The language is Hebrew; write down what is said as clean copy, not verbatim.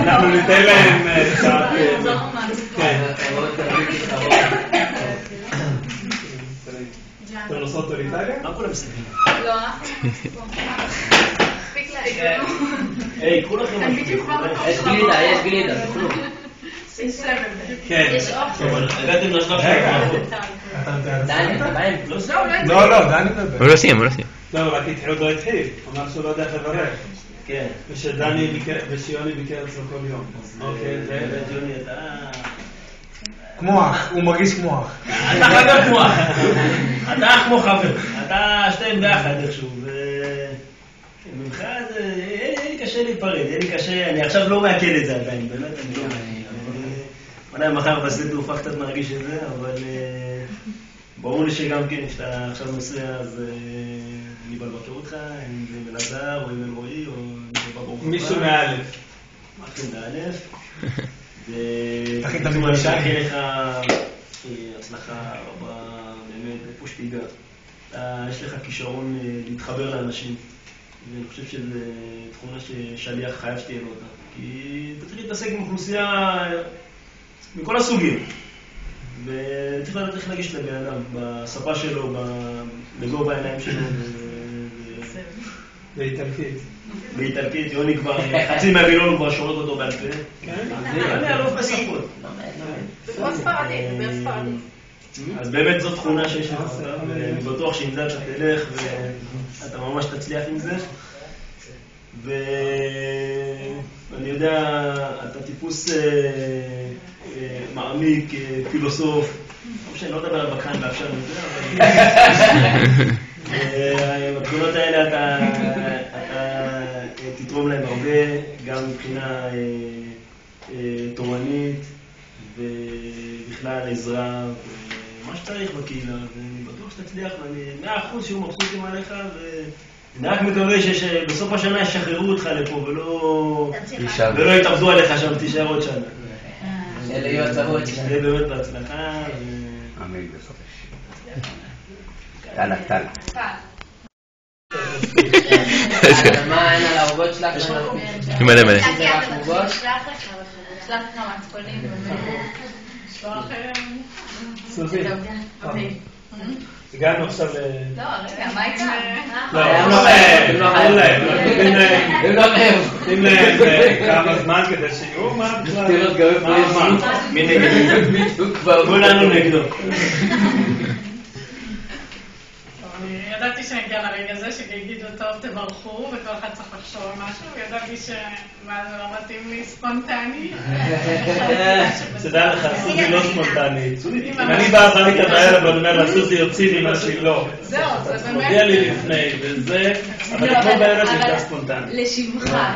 אנחנו ניתן להם קצת... אתם נוסעות לאיטליה? מה כולם מסתכלים? לא, מספיק להיגרנו. היי, קחו לכם... יש גלידה. כן. הגעתם לשלב שלכם. דני, אתה בהם? לא, דני מדבר. הוא לא סיים. לא, רק התחיל לא התחיל. אמר שהוא לא יודע איך לברך. כן. ושיוני ביקר אצלו כל יום. אוקיי, ויוני, אתה... כמו אח, הוא מרגיש כמו אח. אתה חבר כמו אח. אתה אח כמו חבר. אתה שתיים ביחד איכשהו. ממך זה... אין לי קשה להיפרד, אין לי קשה... אני עכשיו לא מעכל את זה עדיין, באמת אני לא מעכל. אולי מחר בשדה תעופה קצת מרגיש את זה, אבל... ברור לי שגם כן, כשאתה עכשיו נוסע, אז אני בלבקר אותך, אם זה מלעזר, או אם הם רואי, או אם זה ברוך הבא. מישהו מאלף. משהו מאלף. תכין תמיד בלשן. אני מאחל לך הצלחה רבה, באמת, איפה שתיגע. יש לך כישרון להתחבר לאנשים, ואני חושב שזו תכונה ששליח חייב שתהיה לו אותה. כי אתה צריך להתעסק עם אוכלוסייה מכל הסוגים. וצריך לדעת איך להגיש לבן אדם, בשפה שלו, בגובה העיניים שלו. באיטלקית, יוני כבר, חצי מהבילון כבר שורק אותו בעל פה. אני אלוף בשפות. דבר ספרדית. אז באמת זו תכונה שיש לך אותה, ואני בטוח שעם זה אתה תלך ואתה ממש תצליח עם זה. ואני יודע, אתה טיפוס מעמיק, פילוסוף, לא אדבר על בקן ואפשר מזה, אבל בתכונות האלה אתה תתרום להם הרבה, גם מבחינה תורנית ובכלל עזרה ומה שצריך בקהילה, ואני בטוח שתצליח, ואני 100% שהוא מבסוטים עליך, ואני רק מקווה שבסוף השנה ישחררו אותך לפה ולא יתעבדו עליך שם, תישאר עוד שנה. אלה יהיו הצעות. זה באמת בהצלחה. אמן בסוף. טלה. מה אין על העוגות שלך? מלא. שלח לך מהצפונים. סוזי. הגענו עכשיו ל... לא, רגע, מה איתך? לא, שים להם כמה זמן כדי שיהיו מה? מי נגדו? כולנו נגדו. אני ידעתי שנגיע לרגע הזה, שגידו טוב תברכו, וכל אחד צריך לחשוב על משהו, וידעתי שמה זה לא מתאים לי ספונטני. תדע לך, סוזי לא ספונטנית. אם אני באה איתה בערב ואני אומר לה, סוזי יוציא ממה שהיא לא. זהו, זה באמת... מודיע לי לפני, וזה, אבל כמו בערב הייתה ספונטנית. לשבחה,